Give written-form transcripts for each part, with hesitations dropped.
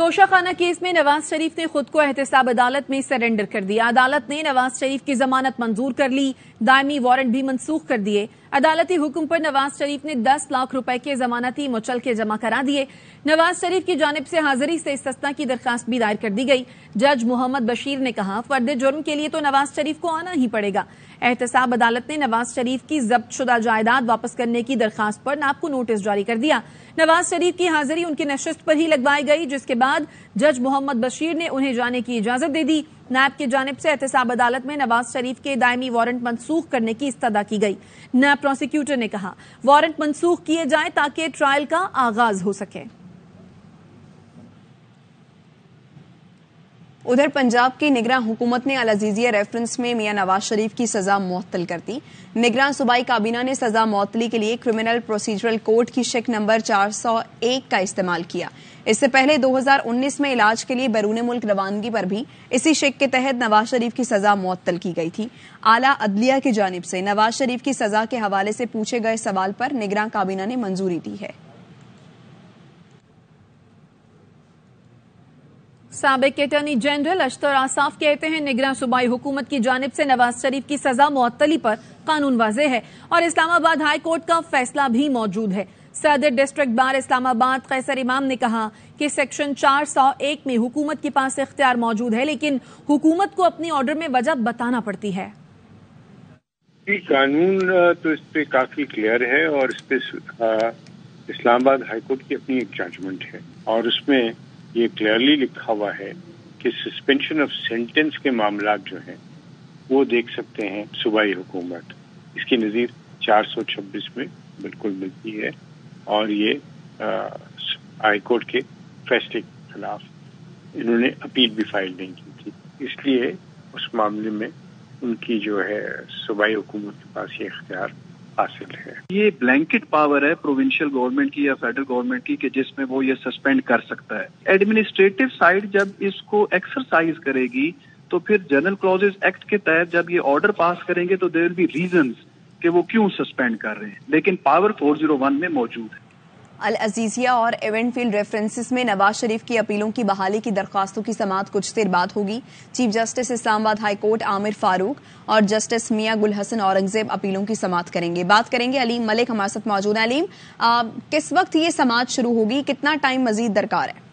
Toshakhana case में नवाज शरीफ ने खुद को एहतसाब अदालत में सरेंडर कर दिया। अदालत ने नवाज शरीफ की जमानत मंजूर कर ली, दायमी वारंट भी मनसूख कर दिए। अदालती हुक्म पर नवाज शरीफ ने 10 लाख रुपए के जमानती मुचलके जमा करा दिए। नवाज शरीफ की जानिब से हाजिरी से इस्तिस्ना की दरखास्त भी दायर कर दी गई। जज मोहम्मद बशीर ने कहा, फर्द जुर्म के लिए तो नवाज शरीफ को आना ही पड़ेगा। एहतसाब अदालत ने नवाज शरीफ की जब्त शुदा जायदाद वापस करने की दरखास्त पर नाब को नोटिस जारी कर दिया। नवाज शरीफ की हाजिरी उनकी नशिस्त पर ही लगवाई गई, जिसके बाद जज मोहम्मद बशीर ने उन्हें जाने की इजाजत दे दी। नायब की जानिब से एहतसाब अदालत में नवाज शरीफ के दायमी वारंट मनसूख करने की इस्तदा की गई। नायब प्रोसिक्यूटर ने कहा, वारंट मनसूख किए जाए ताकि ट्रायल का आगाज हो सके। उधर पंजाब की निगरान हुकूमत ने अल अजीजिया रेफरेंस में मियां नवाज शरीफ की सजा मुअत्तल कर दी। निगरान सूबाई काबीना ने सजा मुअत्तली के लिए क्रिमिनल प्रोसीजरल कोड की शिक नंबर 401 का इस्तेमाल किया। इससे पहले 2019 में इलाज के लिए बैरून मुल्क रवानगी पर भी इसी शिक के तहत नवाज शरीफ की सजा मुअत्तल की गई थी। आला अदलिया की जानिब से नवाज शरीफ की सजा के हवाले से पूछे गए सवाल पर निगरान काबीना ने मंजूरी दी है। साबिक अटॉर्नी जनरल अशतर आसाफ कहते हैं, निगरान सूबाई हुकूमत की जानिब से नवाज शरीफ की सजा मुअत्तली पर कानून वाज़ेह है और इस्लामाबाद हाई कोर्ट का फैसला भी मौजूद है। सदर डिस्ट्रिक्ट बार इस्लामाबाद कैसर इमाम ने कहा कि सेक्शन 401 में हुकूमत के पास इख्तियार मौजूद है, लेकिन हुकूमत को अपनी ऑर्डर में वजह बताना पड़ती है। कानून तो इस पे काफी क्लियर है और इस पे इस्लामाबाद हाई कोर्ट की अपनी एक जजमेंट है और उसमें ये क्लियरली लिखा हुआ है कि सस्पेंशन ऑफ सेंटेंस के मामला जो हैं वो देख सकते हैं सूबाई हुकूमत। इसकी नज़ीर 426 में बिल्कुल मिलती है और ये हाई कोर्ट के फैसले के खिलाफ इन्होंने अपील भी फाइल नहीं की थी, इसलिए उस मामले में उनकी जो है सूबाई हुकूमत के पास ये इख्तियार हासिल है। ये ब्लैंकेट पावर है प्रोविंशियल गवर्नमेंट की या फेडरल गवर्नमेंट की कि जिसमें वो ये सस्पेंड कर सकता है। एडमिनिस्ट्रेटिव साइड जब इसको एक्सरसाइज करेगी तो फिर जनरल क्लॉजेज एक्ट के तहत जब ये ऑर्डर पास करेंगे तो देयर विल बी रीजंस कि वो क्यों सस्पेंड कर रहे हैं, लेकिन पावर 401 में मौजूद है। अल अजीजिया और एवेंटफील्ड रेफरेंसेस में नवाज शरीफ की अपीलों की बहाली की दरखास्तों की समाअत कुछ देर बाद होगी। Chief justice Islamabad high court Aamir Farooq और जस्टिस मियां गुल हसन औरंगजेब अपीलों की समाअत करेंगे। बात करेंगे अलीम मलिक हमारे साथ मौजूद है। अलीम, किस वक्त ये समाअत शुरू होगी, कितना टाइम मजीद दरकार है?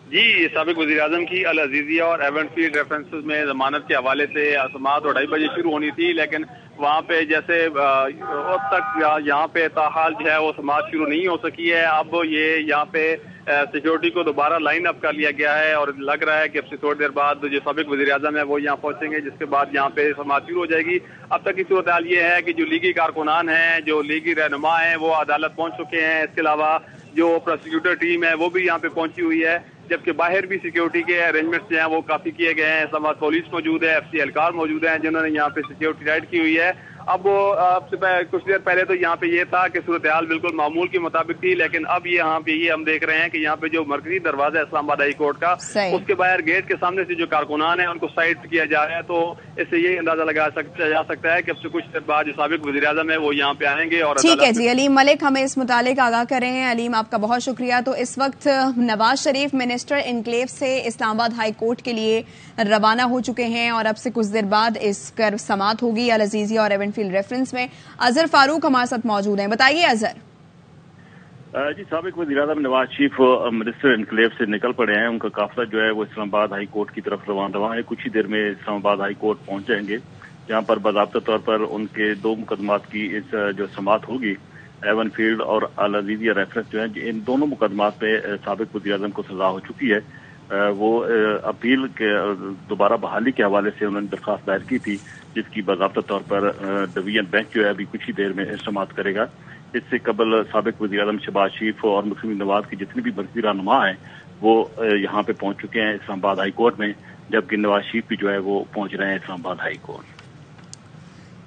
जी, साबिक वज़ीर-ए-आज़म की अल अजीजिया और एवेंटफील्ड रेफरेंसेस में जमानत के हवाले से समाअत 2:30 बजे शुरू होनी थी, लेकिन वहाँ पे जैसे अब तक यहाँ पे ताहाल जो है वो समाअत शुरू नहीं हो सकी है। अब ये यहाँ पे सिक्योरिटी को दोबारा लाइन अप कर लिया गया है और लग रहा है कि अब से थोड़ी देर बाद जो साबिक वज़ीर-ए-आज़म है वो यहाँ पहुंचेंगे, जिसके बाद यहाँ पे समाअत शुरू हो जाएगी। अब तक की सूरत हाल ये है कि जो लीगी कारकुनान हैं, जो लीगी रहनुमा हैं, वो अदालत पहुंच चुके हैं। इसके अलावा जो प्रोसिक्यूटर टीम है वो भी यहाँ पे पहुंची हुई है, जबकि बाहर भी सिक्योरिटी के अरेंजमेंट्स जो हैं वो काफी किए गए हैं। इस्लामाबाद पुलिस मौजूद है, FC एहलकार मौजूद हैं जिन्होंने यहाँ पे सिक्योरिटी राइड की हुई है। अब कुछ देर पहले तो यहाँ पे ये था कि सूरत हाल बिल्कुल मामूल के मुताबिक थी, लेकिन अब यहाँ पे ये हम देख रहे हैं कि यहाँ पे जो मरकजी दरवाजा है इस्लामाबाद हाई कोर्ट का, उसके बाहर गेट के सामने से जो कारकुनान है उनको साइड किया जा रहा है। तो इससे ये अंदाजा लगा जा सकता है कि अब से कुछ देर बाद जो साबिक वज़ीर-ए-आज़म है वो यहाँ पे आएंगे। और ठीक है जी, अलीम मलिक हमें इस मुतालिक आगाह कर रहे हैं। अलीम, आपका बहुत शुक्रिया। तो इस वक्त नवाज शरीफ मिनिस्टर इनक्लेव से इस्लामाबाद हाई कोर्ट के लिए रवाना हो चुके हैं और अब से कुछ देर बाद इसकर समाअत होगी अल अजीजिया और एवेंटफील्ड रेफरेंस में। अजहर फारूक हमारे साथ मौजूद हैं, बताइए अजहर। जी, साबिक वज़ीर-ए-आज़म नवाज शरीफ मिनिस्टर इनक्लेव से निकल पड़े हैं। उनका काफिला जो है वो इस्लामाबाद हाई कोर्ट की तरफ रवाना है। कुछ ही देर में इस्लामाबाद हाई कोर्ट पहुंच जाएंगे, जहां पर बाज़ाब्ता तौर पर उनके 2 मुकदमात की इस जो समाअत होगी, एवेंटफील्ड और अल अजीजिया रेफरेंस जो है, इन दोनों मुकदमात पे साबिक वज़ीर-ए-आज़म को सजा हो चुकी है। वो अपील के दोबारा बहाली के हवाले से उन्होंने दरखास्त दायर की थी, जिसकी बाज़ाब्ता तौर पर डिवीजन बेंच जो है अभी कुछ ही देर में समाअत करेगा। इससे कबल साबिक वज़ीर-ए-आज़म शहबाज शरीफ और मुस्लिम नवाज की जितने भी मरकज़ी रहनुमा हैं वो यहाँ पे पहुंच चुके हैं इस्लामाबाद हाई कोर्ट में, जबकि नवाज शरीफ भी जो है वो पहुंच रहे हैं इस्लामाबाद हाई कोर्ट।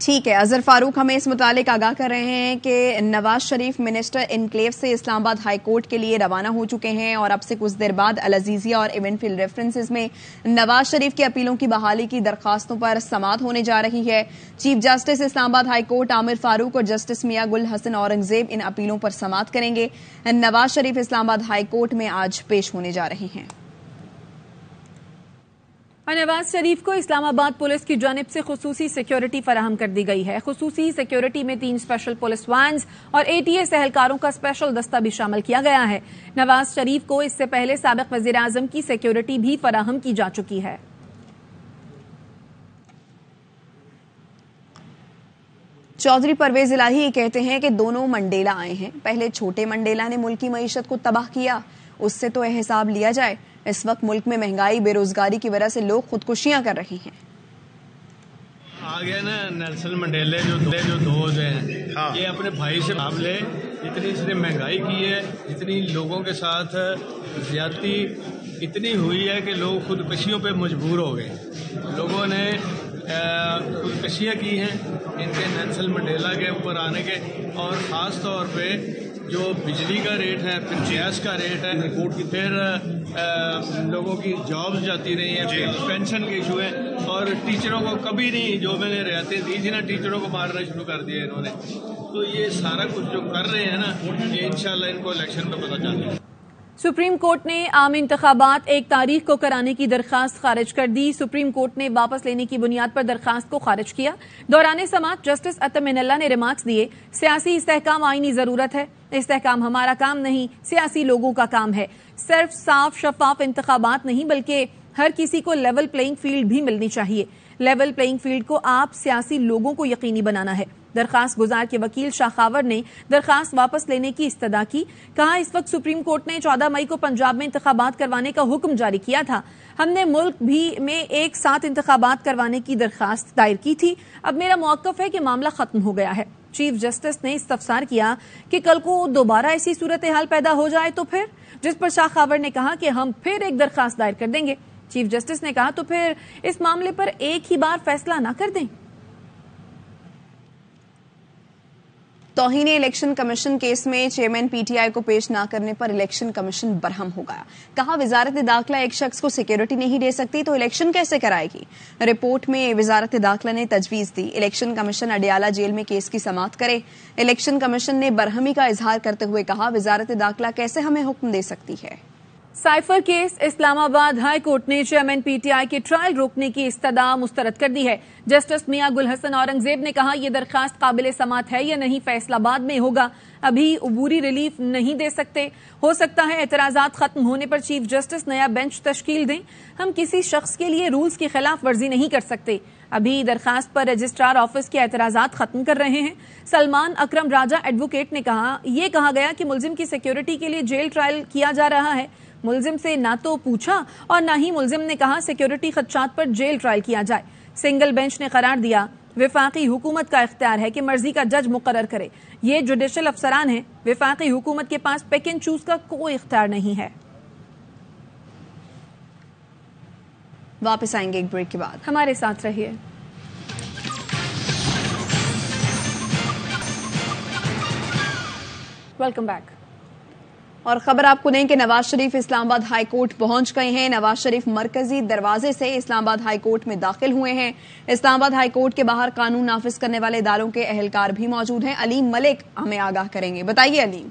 ठीक है, अजहर फारूक हमें इस मुतालिक आगाह कर रहे हैं कि नवाज शरीफ मिनिस्टर इनक्लेव से इस्लामाबाद हाई कोर्ट के लिए रवाना हो चुके हैं और अब से कुछ देर बाद अल अजीजिया और एवेंटफील्ड रेफरेंसेस में नवाज शरीफ की अपीलों की बहाली की दरखास्तों पर समाअत होने जा रही है। Chief justice Islamabad high court Aamir Farooq और जस्टिस मियां गुल हसन औरंगजेब इन अपीलों पर समाअत करेंगे। नवाज शरीफ इस्लामाबाद हाई कोर्ट में आज पेश होने जा रहे हैं। اور نواز شریف کو اسلام آباد پولیس کی جانب سے خصوصی سیکیورٹی فراہم کر دی گئی ہے. خصوصی سیکیورٹی میں 3 اسپیشل پولیس وینز اور ATS اہلکاروں کا اسپیشل دستہ بھی شامل کیا گیا ہے. نواز شریف کو اس سے پہلے سابق وزیر اعظم کی سیکیورٹی بھی فراہم کی جا چکی ہے. چودھری پرویز الہی یہ کہتے ہیں کہ دونوں منڈیلا آئے ہیں. پہلے چھوٹے منڈیلا نے ملک کی معیشت کو تباہ کیا, اس سے تو حساب لیا جائے. اس وقت ملک میں مہنگائی بے روزگاری کی وجہ سے لوگ خودکشیاں کر رہے ہیں. آگے نا نیلسن منڈیلے جو دوست ہیں یہ اپنے بھائی سے بھاپ لے. جتنی اس نے مہنگائی کی ہے, جتنی لوگوں کے ساتھ زیادتی اتنی ہوئی ہے کہ لوگ خودکشیوں پہ مجبور ہو گئے. لوگوں نے خودکشیاں کی ہیں ان کے نیلسن منڈیلا کے اوپر آنے کے, اور خاص طور پہ جو بجلی کا ریٹ ہے, پھر گیس کا ریٹ ہے, پھر لوگوں کی جابز جاتی رہی ہیں, پھر پینشن کے ایشو ہیں, اور ٹیچروں کو کبھی نہیں, جو میں نے رعایتیں دی تھی نا, ٹیچروں کو مارنا شروع کر دیا انہوں نے. تو یہ سارا کچھ جو کر رہے ہیں نا, یہ انشاءاللہ ان کو الیکشن پہ پتہ چل جائے. سپریم کورٹ نے عام انتخابات 1 تاریخ کو کرانے کی درخواست خارج کر دی. سپریم کورٹ نے واپس لینے کی بنیاد پر درخواست کو خارج کیا. دوران سماعت جسٹس اطمین اللہ نے ریمارکس دیے, سیاسی استحکام آئینی ضرورت ہے, استحکام ہمارا کام نہیں, سیاسی لوگوں کا کام ہے. صرف صاف شفاف انتخابات نہیں بلکہ ہر کسی کو لیول پلینگ فیلڈ بھی ملنی چاہیے. لیول پلینگ فیلڈ کو آپ سیاسی لوگوں کو یقینی بنانا ہے. درخواست گزار کے وکیل شاخاور نے درخواست واپس لینے کی استدعا کی. کہا اس وقت سپریم کورٹ نے 14 مئی کو پنجاب میں انتخابات کروانے کا حکم جاری کیا تھا. ہم نے ملک بھی میں ایک ساتھ انتخابات کروانے کی درخواست دائر کی تھی. اب میرا موقف ہے کہ معاملہ ختم ہو گیا ہے. چیف جسٹس نے استفسار کیا کہ کل کو دوبارہ ایسی صورتحال پیدا ہو جائے تو پھر, جس پر شاخاور نے کہا کہ ہم پھر ایک درخواست دائر کر دیں گے. چیف جسٹس نے کہا تو پھر اس معاملے پر ایک ہی بار فیصلہ نہ کر دیں. توہین الیکشن کمیشن کیس میں چیئرمین PTI کو پیش نہ کرنے پر الیکشن کمیشن برہم ہو گیا. کہا وزارت داخلہ ایک شخص کو سیکیورٹی نہیں دے سکتی تو الیکشن کیسے کرائے گی. رپورٹ میں وزارت داخلہ نے تجویز دی الیکشن کمیشن اڈیالہ جیل میں کیس کی سماعت کرے. الیکشن کمیشن نے برہمی کا اظہار کرتے ہوئے کہا وزارت داخلہ کیسے ہمیں حکم دے سکتی ہے. سائفر کیس اسلام آباد ہائی کورٹ نے چیئرمین PTI کے ٹرائل روکنے کی استدعا مسترد کر دی ہے. جسٹس میاں گل حسن اورنگزیب نے کہا یہ درخواست قابل سماعت ہے یا نہیں فیصلہ بعد میں ہوگا, ابھی عبوری ریلیف نہیں دے سکتے. ہو سکتا ہے اعتراضات ختم ہونے پر چیف جسٹس نیا بینچ تشکیل دیں. ہم کسی شخص کے لیے رولز کی خلاف ورزی نہیں کر سکتے. ابھی درخواست پر رجسٹرار آفس کے اعتراضات ختم کر رہے ہیں. سلمان اکرم راجہ ایڈوکیٹ نے کہا یہ کہا گیا کہ ملزم کی سیکیورٹی کے لیے جیل ٹرائل کیا جا رہا ہے. ملزم سے نہ تو پوچھا اور نہ ہی ملزم نے کہا سیکیورٹی خدشات پر جیل ٹرائل کیا جائے. سنگل بینچ نے قرار دیا وفاقی حکومت کا اختیار ہے کہ مرضی کا جج مقرر کرے. یہ جوڈیشل افسران ہیں, وفاقی حکومت کے پاس پیک اینڈ چوز کا کوئی اختیار نہیں ہے. واپس آئیں گے ایک بریک کے بعد, ہمارے ساتھ رہیے. Welcome back. اور خبر آپ کو دیں کہ نواز شریف اسلام آباد ہائی کورٹ پہنچ گئے ہیں. نواز شریف مرکزی دروازے سے اسلام آباد ہائی کورٹ میں داخل ہوئے ہیں. اسلام آباد ہائی کورٹ کے باہر قانون نافذ کرنے والے اداروں کے اہلکار بھی موجود ہیں. علیم ملک ہمیں آگاہ کریں گے. بتائیے علیم.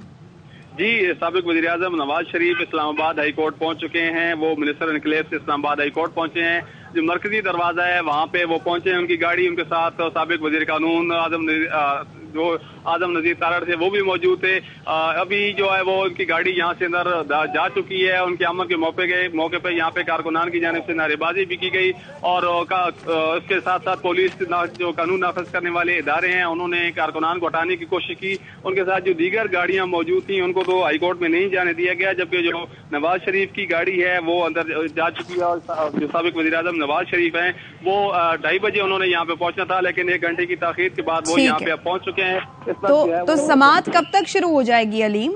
جی, سابق وزیر اعظم نواز شریف اسلام آباد ہائی کورٹ پہنچ چکے ہیں. وہ منسٹر انکلیو سے اسلام آباد ہائی کورٹ پہنچے ہیں. جو مرکزی دروازہ ہے وہاں پہ وہ پہنچے ہیں. ان کی گاڑی ان کے ساتھ سابق وزیر قانون اعظم نذیر تارڑ تھے, وہ بھی موجود تھے. ابھی جو ہے وہ ان کی گاڑی یہاں سے اندر جا چکی ہے. ان کے عمل کے موقع پہ یہاں پہ کارکنان کی جانب سے نعرے بازی بھی کی گئی, اور اس کے ساتھ ساتھ پولیس جو قانون نافذ کرنے والے ادارے ہیں انہوں نے کارکنان کو ہٹانے کی کوشش کی. ان کے ساتھ جو دیگر گاڑیاں موجود تھیں ان کو تو ہائی کورٹ میں نہیں جانے دیا گیا, جبکہ جو نواز شریف کی گاڑی ہے وہ اندر جا چکی ہے. اور جو سابق وزیر اعظم نواز شریف ہیں وہ 2:30 بجے انہوں نے یہاں پہ پہنچنا تھا, لیکن 1 گھنٹے کی تاخیر کے بعد وہ یہاں پہ پہنچ چکے ہیں. تو سماعت کب تک شروع ہو جائے گی علیم؟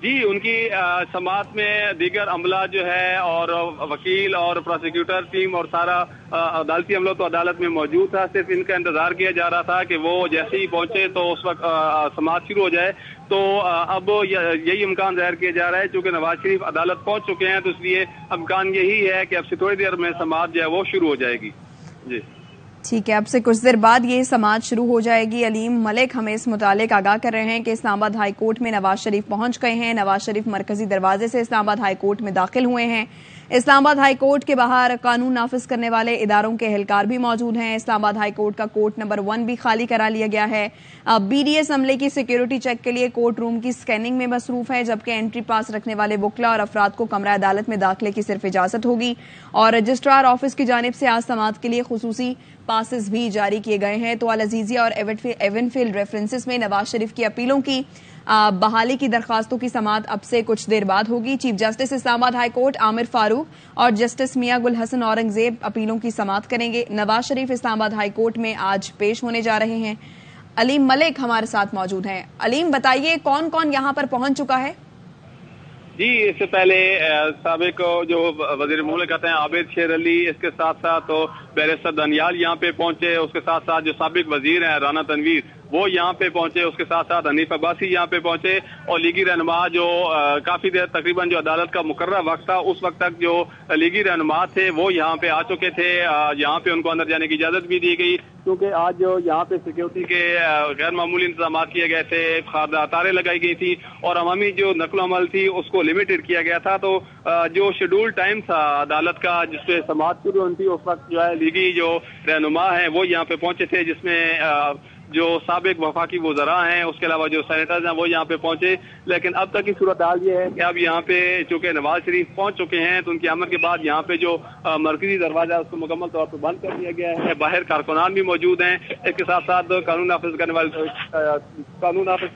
جی, ان کی سماعت میں دیگر عملہ جو ہے اور وکیل اور پروسیکیوٹر ٹیم اور سارا عدالتی عملہ تو عدالت میں موجود تھا. صرف ان کا انتظار کیا جا رہا تھا کہ وہ جیسے ہی پہنچے تو اس وقت سماعت شروع ہو جائے. تو اب یہی امکان ظاہر کیا جا رہا ہے چونکہ نواز شریف عدالت پہنچ چکے ہیں, تو اس لیے امکان یہی ہے کہ اب سے تھوڑی دیر میں سماعت جو ہے وہ شروع ہو جائے گی. جی ٹھیک ہے, اب سے کچھ دیر بعد یہ سماعت شروع ہو جائے گی. علیم ملک ہمیں اس متعلق آگاہ کر رہے ہیں کہ اسلام آباد ہائی کورٹ میں نواز شریف پہنچ گئے ہیں. نواز شریف مرکزی دروازے سے اسلام آباد ہائی کورٹ میں داخل ہوئے ہیں. इस्लामाबाद हाई कोर्ट के बाहर कानून नाफिज करने वाले इदारों के एहलकार भी मौजूद हैं। इस्लामाबाद हाई कोर्ट का कोर्ट नंबर 1 भी खाली करा लिया गया है। BDS अमले की सिक्योरिटी चेक के लिए कोर्ट रूम की स्कैनिंग में मसरूफ है, जबकि एंट्री पास रखने वाले वकला और अफराद को कमरा अदालत में दाखिले की सिर्फ इजाजत होगी। और रजिस्ट्रार ऑफिस की जानिब से आज समाअत के लिए खुसूसी पासेस भी जारी किए गए हैं। तो अल अजीजिया और एवनफील्ड रेफरेंसेस में नवाज शरीफ की अपीलों की बहाली की दरखास्तों की समाअत अब से कुछ देर बाद होगी। Chief justice Islamabad high court Aamir Farooq और जस्टिस मियां गुल हसन औरंगजेब अपीलों की समाअत करेंगे। नवाज शरीफ इस्लामाबाद हाई कोर्ट में आज पेश होने जा रहे हैं। अलीम मलिक हमारे साथ मौजूद हैं। अलीम, बताइए कौन कौन यहाँ पर पहुंच चुका है? जी, इससे पहले साबिक जो वजीर मुल्क कहते हैं आबिद शेर अली, इसके साथ साथ तो बैरिस्टर दनियाल यहाँ पे पहुंचे। उसके साथ साथ जो साबिक वजीर हैं राना तनवीर वो यहाँ पे पहुंचे। उसके साथ साथ हनीफ अब्बासी यहाँ पे पहुंचे और लीगी रहनुमा जो काफी देर तकरीबन जो अदालत का मुकर्रर वक्त था उस वक्त तक जो लीगी रहनुमा थे वो यहाँ पे आ चुके थे। यहाँ पे उनको अंदर जाने की इजाजत भी दी गई, क्योंकि आज जो यहाँ पे सिक्योरिटी के गैर मामूली इंतजाम किए गए थे, तारें लगाई गई थी और अवामी जो नकलो अमल थी उसको लिमिटेड किया गया था। तो जो शेड्यूल टाइम था अदालत का जिसपे समाअत शुरू होनी थी, उस वक्त जो है लीगी जो रहनुमा है वो यहाँ पे पहुंचे थे, जिसमें जो साबिक वफाकी वज़रा हैं, उसके अलावा जो सेनेटर्स हैं वो यहाँ पे पहुंचे। लेकिन अब तक की सूरत हाल ये है कि अब यहाँ पे चूंकि नवाज शरीफ पहुंच चुके हैं तो उनकी आमद के बाद यहाँ पे जो मरकजी दरवाजा उसको मुकम्मल तौर पर बंद कर दिया गया है। बाहर कारकुनान भी मौजूद हैं। इसके साथ साथ कानून नाफिज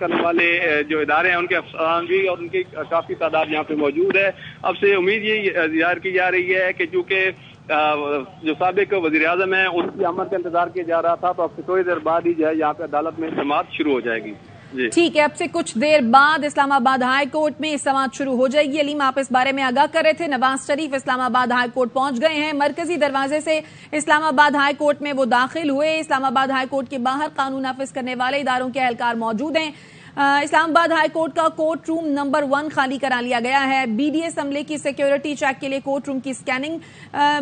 करने वाले जो इदारे हैं उनके अफसरान भी और उनकी काफी तादाद यहाँ पे मौजूद है। अब से उम्मीद ये जाहिर की जा रही है कि चूंकि जो साबिक वजीर आजम है उनकी आमद का इंतजार किया जा रहा था, तो अब से थोड़ी देर बाद ही जो है यहाँ पे अदालत में समाअत शुरू हो जाएगी। ठीक है, अब से कुछ देर बाद इस्लामाबाद हाई कोर्ट में समाअत शुरू हो जाएगी। अलीम, आप इस बारे में आगाह कर रहे थे। नवाज शरीफ इस्लामाबाद हाई कोर्ट पहुंच गए हैं। मरकजी दरवाजे से इस्लामाबाद हाई कोर्ट में वो दाखिल हुए। इस्लामाबाद हाई कोर्ट के बाहर कानून नाफिज करने वाले इदारों के एहलकार मौजूद हैं। इस्लामाबाद हाई कोर्ट का कोर्ट रूम नंबर 1 खाली करा लिया गया है। BDS अमले की सिक्योरिटी चेक के लिए कोर्ट रूम की स्कैनिंग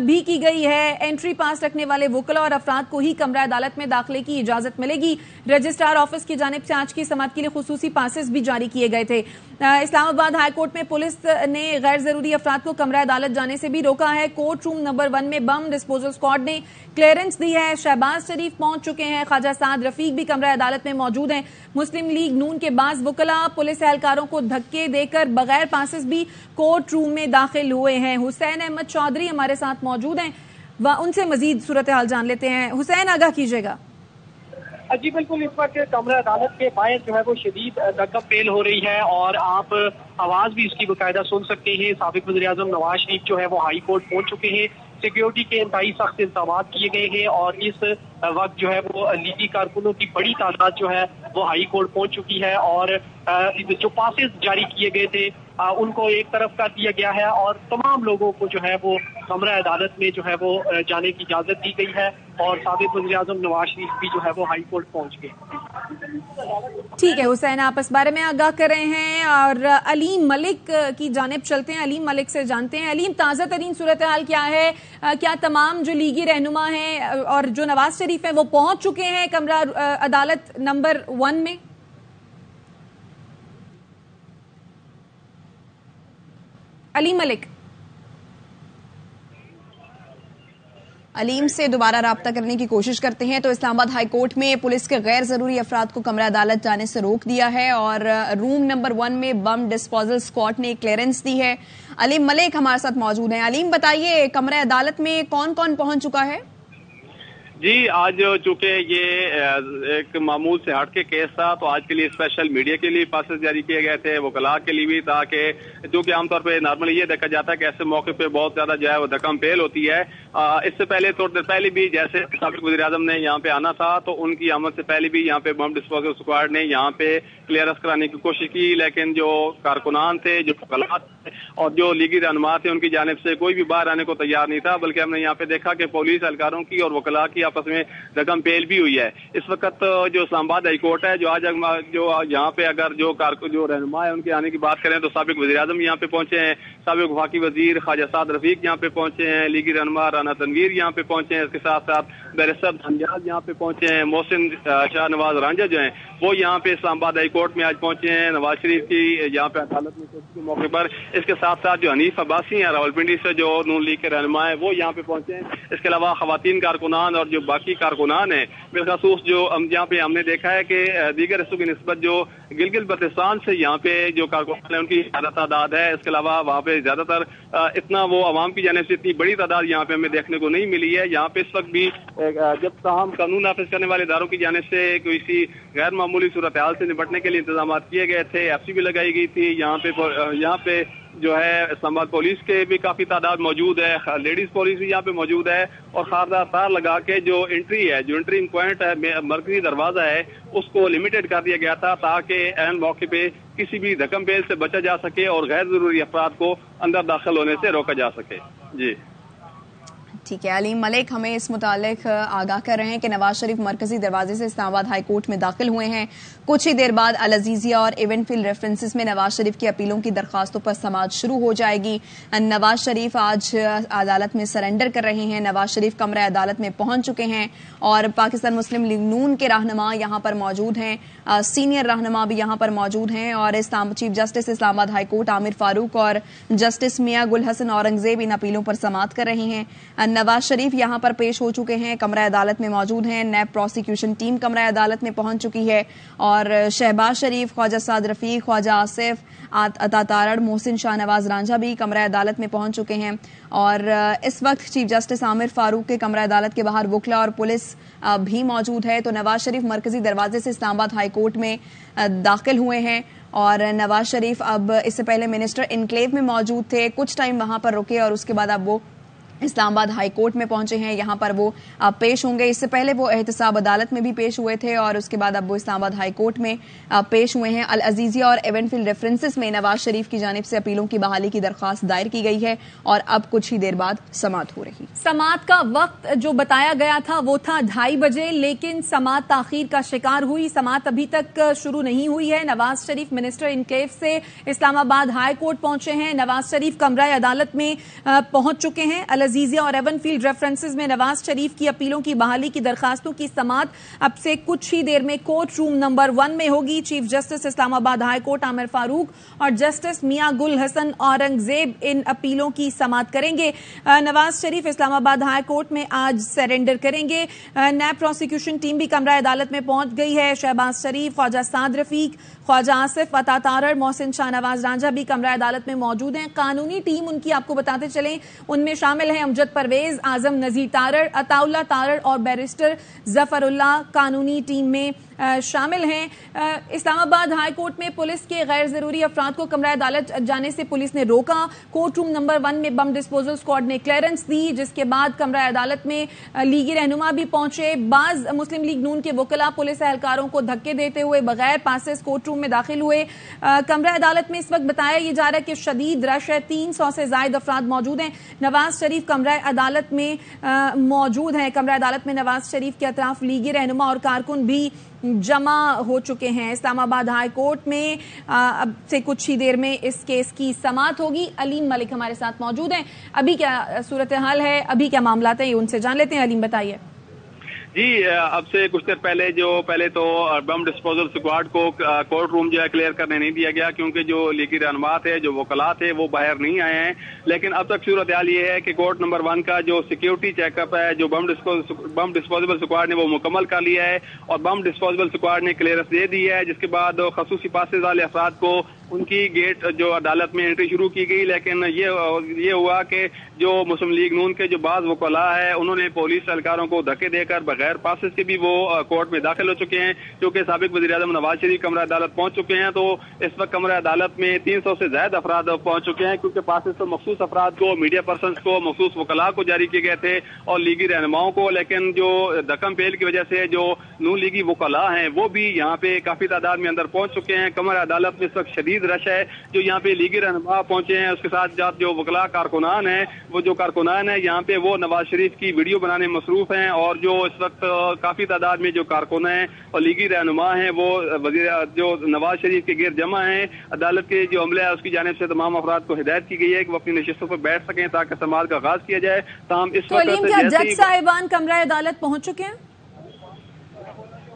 भी की गई है। एंट्री पास रखने वाले वकला और अफराद को ही कमरा अदालत में दाखिले की इजाजत मिलेगी। रजिस्ट्रार ऑफिस की जानिब से आज की समाअत के लिए खुसूसी पासेस भी जारी किए गए थे। इस्लामाबाद हाई कोर्ट में पुलिस ने गैर जरूरी अफराद को कमरा अदालत जाने से भी रोका है। कोर्ट रूम नंबर 1 में बम डिस्पोजल स्क्वाड ने क्लियरेंस दी है। शहबाज शरीफ पहुंच चुके हैं। ख्वाजा साद रफीक भी कमरा अदालत में मौजूद हैं। मुस्लिम लीग नून के बाज वकला पुलिस एहलकारों को धक्के देकर बगैर पासेस भी कोर्ट रूम में दाखिल हुए हैं। हुसैन अहमद चौधरी हमारे साथ मौजूद हैं, उनसे मजीद सूरत हाल जान लेते हैं। हुसैन, आगाह कीजिएगा। जी बिल्कुल, इस वक्त कमरा अदालत के बाहर जो है वो शदीद धक्का पेल हो रही है और आप आवाज भी इसकी बाकायदा सुन सकते हैं। साबिक वज़ीर आज़म नवाज शरीफ जो है वो हाई कोर्ट पहुंच चुके हैं। सिक्योरिटी के इंतहाई सख्त इंतजाम किए गए हैं और इस वक्त जो है वो लीगी कारकुनों की बड़ी तादाद जो है वो हाई कोर्ट पहुंच चुकी है और जो पासेस जारी किए गए थे उनको एक तरफ कर दिया गया है और तमाम लोगों को जो है वो कमरा अदालत में जो है वो जाने की इजाजत दी गई है और साबिक वज़ीर आज़म नवाज शरीफ भी जो है वो हाई कोर्ट पहुंच गए। ठीक है हुसैन, आप इस बारे में आगाह कर रहे हैं और अलीम मलिक की जानिब चलते हैं। अलीम मलिक से जानते हैं। अलीम, ताज़ा तरीन सूरत हाल क्या है? क्या तमाम जो लीगी रहनुमा हैं और जो नवाज शरीफ हैं वो पहुंच चुके हैं कमरा अदालत नंबर 1 में? अलीम मलिक, अलीम से दोबारा राब्ता करने की कोशिश करते हैं। तो इस्लामाबाद हाई कोर्ट में पुलिस के गैर जरूरी अफराद को कमरा अदालत जाने से रोक दिया है और रूम नंबर 1 में बम डिस्पोजल स्क्वाड ने क्लियरेंस दी है। अलीम मलिक हमारे साथ मौजूद हैं। अलीम, बताइए कमरा अदालत में कौन कौन पहुंच चुका है? जी, आज चूंकि ये एक मामूल से हट के केस था तो आज के लिए स्पेशल मीडिया के लिए पासेस जारी किए गए थे, वकला के लिए भी, ताकि चूंकि आमतौर पे नॉर्मली ये देखा जाता है कि ऐसे मौके पे बहुत ज्यादा जो है वो धक्कम पेल होती है। इससे पहले थोड़ी देर पहले भी जैसे साबिक वज़ीर आज़म ने यहाँ पे आना था तो उनकी आमद से पहले भी यहाँ पे बम डिस्पोजल स्क्वाड ने यहाँ पे क्लियरेंस कराने की कोशिश की, लेकिन जो कारकुनान थे, जो वकला और जो लीगी रहनुमा थे, उनकी जानिब से कोई भी बाहर आने को तैयार नहीं था। बल्कि हमने यहाँ पे देखा कि पुलिस एहलकारों की और वकला की आपस में रकम पेल भी हुई है। इस वक्त जो इस्लामाबाद हाई कोर्ट है, जो आज जो यहाँ पे अगर जो रहनुमा है उनके आने की बात करें तो साबिक वज़ीर आज़म यहाँ पे पहुंचे हैं, साबिक वफाकी वजीर ख्वाजा साद रफीक यहाँ पे पहुंचे हैं, लीगी रहनुमा राना तनवीर यहाँ पे पहुंचे हैं, इसके साथ साथ बैरिस्टर दनियाल यहाँ पे पहुंचे हैं, मोहसिन शाह नवाज रांझा जो हैं वो यहाँ पे इस्लामाबाद हाई कोर्ट में आज पहुंचे हैं नवाज शरीफ की यहाँ पे अदालत में के मौके पर। इसके साथ साथ जो हनीफ अब्बासी हैं रावलपिंडी से, जो नून लीग के रहनुमा हैं, वो यहाँ पे पहुंचे हैं। इसके अलावा खवातीन कारकुनान और जो बाकी कारकुनान हैं, बिलखसूस जो यहाँ पे हमने देखा है कि दीगर हिस्सों की निस्बत जो गिलगित बल्तिस्तान से यहाँ पे जो कारकुनान है उनकी ज्यादा तादाद है। इसके अलावा वहाँ पे ज्यादातर इतना वो आवाम की जानिब से इतनी बड़ी तादाद यहाँ पे हमें देखने को नहीं मिली है। यहाँ पे इस वक्त भी जब ताहम कानून नाफिज करने वाले इदारों की जानिब से किसी गैर मामूली सूरत हाल से निपटने के लिए इंतजाम किए गए थे। एफसी भी लगाई गई थी। यहाँ पे जो है इस्लामाबाद पुलिस के भी काफी तादाद मौजूद है, लेडीज पुलिस भी यहाँ पे मौजूद है और खारदार तार लगा के जो एंट्री है, जो एंट्री पॉइंट है, मरकजी दरवाजा है, उसको लिमिटेड कर दिया गया था ताकि ऐन मौके पे किसी भी धक्कम पेल से बचा जा सके और गैर जरूरी अफराद को अंदर दाखिल होने से रोका जा सके। जी ठीक है, अलीम मलिक हमें इस मुतालिक आगाह कर रहे हैं कि नवाज शरीफ मरकजी दरवाजे से इस्लामाबाद हाई कोर्ट में दाखिल हुए हैं। कुछ ही देर बाद अल अजीजिया और इवेंट फील्ड रेफरेंसेस में नवाज शरीफ की अपीलों की दरखास्तों पर समाअत शुरू हो जाएगी। नवाज शरीफ आज अदालत में सरेंडर कर रहे हैं। नवाज शरीफ कमरा अदालत में पहुंच चुके हैं और पाकिस्तान मुस्लिम लीग नून के रहनुमा यहाँ पर मौजूद हैं, सीनियर रहनुमा भी यहाँ पर मौजूद हैं और chief justice Islamabad high court Aamir Farooq और जस्टिस मियां गुल हसन औरंगजेब इन अपीलों पर समाअत कर रहे हैं। नवाज शरीफ यहां पर पेश हो चुके हैं, कमरा अदालत में मौजूद हैं। नैब प्रोसिक्यूशन टीम कमरा अदालत में पहुंच चुकी है और शहबाज शरीफ, ख्वाजा साद रफीक, ख्वाजा आसिफ, अता तारड़, मोहसिन शाहनवाज रांझा भी कमरा अदालत में पहुंच चुके हैं और इस वक्त चीफ जस्टिस आमिर फारूक के कमरा अदालत के बाहर वकला और पुलिस भी मौजूद है। तो नवाज शरीफ मरकजी दरवाजे से इस्लामाबाद हाई कोर्ट में दाखिल हुए हैं और नवाज शरीफ अब इससे पहले मिनिस्टर इनक्लेव में मौजूद थे, कुछ टाइम वहां पर रुके और उसके बाद अब वो इस्लामाबाद हाई कोर्ट में पहुंचे हैं। यहां पर वो पेश होंगे। इससे पहले वो एहतसाब अदालत में भी पेश हुए थे और उसके बाद अब वो इस्लामाबाद हाई कोर्ट में पेश हुए हैं। अल अजीजिया और इवेंट फील्ड रेफरेंसेस में नवाज शरीफ की जानिब से अपीलों की बहाली की दरखास्त दायर की गई है और अब कुछ ही देर बाद समाअत हो रही। समाअत का वक्त जो बताया गया था वो था 2:30 बजे, लेकिन समाअत ताखीर का शिकार हुई। समाअत अभी तक शुरू नहीं हुई है। नवाज शरीफ मिनिस्टर इनक्लेव से इस्लामाबाद हाई कोर्ट पहुंचे हैं। नवाज शरीफ कमरा अदालत में पहुंच चुके हैं। अल अजीजिया और एवन फील्ड रेफरेंसेस में नवाज शरीफ की अपीलों की बहाली की दरखास्तों की समाअत अब से कुछ ही देर में कोर्ट रूम नंबर 1 में होगी। Chief justice Islamabad high court Aamir Farooq और जस्टिस मियां गुल हसन औरंगजेब इन अपीलों की समाअत करेंगे। नवाज शरीफ इस्लामाबाद हाई कोर्ट में आज सरेंडर करेंगे। नैब प्रोसिक्यूशन टीम भी कमरा अदालत में पहुंच गई है। शहबाज शरीफ, ख्वाजा साद रफीक, ख्वाजा आसिफ, अता तारड़, मोहसिन शाहनवाज रांझा भी कमरा अदालत में मौजूद हैं। कानूनी टीम उनकी आपको बताते चलें, उनमें शामिल हैं अमजद परवेज, आजम नजीर तारड़, अताउल्ला तारड़ और बैरिस्टर जफरुल्लाह कानूनी टीम में शामिल हैं। इस्लामाबाद हाई कोर्ट में पुलिस के गैर जरूरी अफराद को कमरा अदालत जाने से पुलिस ने रोका। कोर्ट रूम नंबर 1 में बम डिस्पोजल स्क्वाड ने क्लियरेंस दी, जिसके बाद कमरा अदालत में लीगी रहनुमा भी पहुंचे। बाज मुस्लिम लीग नून के वकला पुलिस एहलकारों को धक्के देते हुए बगैर पासेस कोर्ट रूम में दाखिल हुए। कमरा अदालत में इस वक्त बताया यह जा रहा है कि शदीद रश है, 300 से ज्यादा अफराद मौजूद हैं। नवाज शरीफ कमरा अदालत में मौजूद हैं। कमरा अदालत में नवाज शरीफ के अतराफ लीगी रहनुमा और कारकुन भी जमा हो चुके हैं। इस्लामाबाद हाई कोर्ट में अब से कुछ ही देर में इस केस की समाअत होगी। अलीम मलिक हमारे साथ मौजूद हैं। अभी क्या सूरत हाल है, अभी क्या मामला है, ये उनसे जान लेते हैं। अलीम बताइए। जी, अब से कुछ देर पहले तो बम डिस्पोजल स्क्वाड को कोर्ट रूम जो है क्लियर करने नहीं दिया गया, क्योंकि जो लीगी रहनुमा थे, जो वकला थे, वो बाहर नहीं आए हैं। लेकिन अब तक सूरत हाल ये है कि कोर्ट नंबर 1 का जो सिक्योरिटी चेकअप है, जो बम डिस्पोजेबल स्क्वाड ने वो मुकम्मल कर लिया है और बम डिस्पोजेबल स्क्वाड ने क्लियरेंस दे दी है, जिसके बाद खसूसी पासेस वाले अफराद को उनकी गेट जो अदालत में एंट्री शुरू की गई। लेकिन ये हुआ कि जो मुस्लिम लीग नून के जो बाज वकला है, उन्होंने पुलिस एहलकारों को धक्के देकर बगैर पासेस के भी वो कोर्ट में दाखिल हो चुके हैं, क्योंकि साबिक वज़ीर-ए-आज़म नवाज शरीफ कमरा अदालत पहुंच चुके हैं। तो इस वक्त कमरा अदालत में 300 से ज्यादा अफराद पहुंच चुके हैं, क्योंकि पासेस तो मखसूस अफराद को, मीडिया पर्सन को, मखसूस वकला को जारी किए गए थे और लीगी रहनुमाओं को। लेकिन जो धक्कम पेल की वजह से जो नून लीगी वकला हैं, वो भी यहाँ पे काफी तादाद में अंदर पहुंच चुके हैं। कमरा अदालत में इस वक्त शदीद रश है। जो यहाँ पे लीगी रहनुमा पहुंचे हैं, उसके साथ साथ जो वकला कारकुनान है, वो जो कारकुनान है यहाँ पे वो नवाज शरीफ की वीडियो बनाने में मसरूफ हैं और जो इस वक्त काफी तादाद में जो कारकुन हैं और लीगी रहनुमा हैं, वो जो नवाज शरीफ के गिर्द जमा हैं। अदालत के जो अमला है उसकी जानिब से तमाम अफराद को हिदायत की गई है कि वो अपनी नशिस्तों पर बैठ सकें ताकि समाअत का आगाज किया जाए। तमाम इस वक्त जज साहिबान कमरा अदालत पहुंच चुके हैं?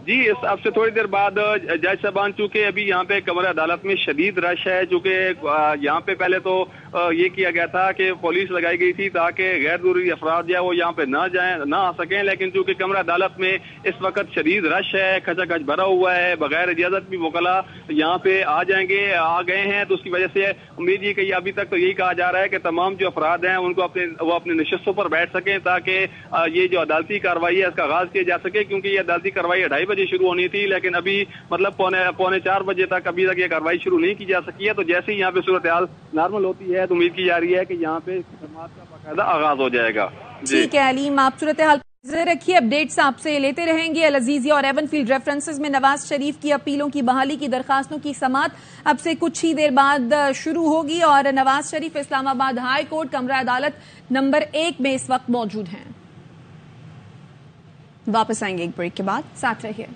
जी, इस अब से थोड़ी देर बाद जज साहबान, चूंकि अभी यहाँ पे कमरे अदालत में शदीद रश है, चूंकि यहाँ पे पहले तो ये किया गया था कि पुलिस लगाई गई थी ताकि गैर जरूरी अफराद जो है वो यहाँ पे ना आ सकें, लेकिन चूंकि कमरा अदालत में इस वक्त शदीद रश है, खचाखच भरा हुआ है, बगैर इजाजत भी वकला यहाँ पे आ गए हैं, तो उसकी वजह से उम्मीद ये कि अभी तक तो यही कहा जा रहा है कि तमाम जो अफराद हैं उनको अपने नशिस्तों पर बैठ सकें ताकि ये जो अदालती कार्रवाई है इसका आगाज किया जा सके, क्योंकि ये अदालती कार्रवाई 2:30 बजे शुरू होनी थी, लेकिन अभी मतलब पौने 4 बजे तक अभी तक ये कार्रवाई शुरू नहीं की जा सकी है। तो जैसे ही यहाँ पे सूरत हाल नॉर्मल होती है तो उम्मीद की जा रही है कि यहाँ पे समाअत का बाकायदा आगाज हो जाएगा। ठीक है अलीम, आप सूरत हाल रखिए, अपडेट्स आपसे लेते रहेंगे। अल अजीजिया और एवनफील्ड रेफरेंसेस में नवाज शरीफ की अपीलों की बहाली की दरखास्तों की समाअत अब से कुछ ही देर बाद शुरू होगी और नवाज शरीफ इस्लामाबाद हाई कोर्ट कमरा अदालत नंबर 1 में इस वक्त मौजूद हैं। वापस आएंगे एक ब्रेक के बाद, साथ रहिए।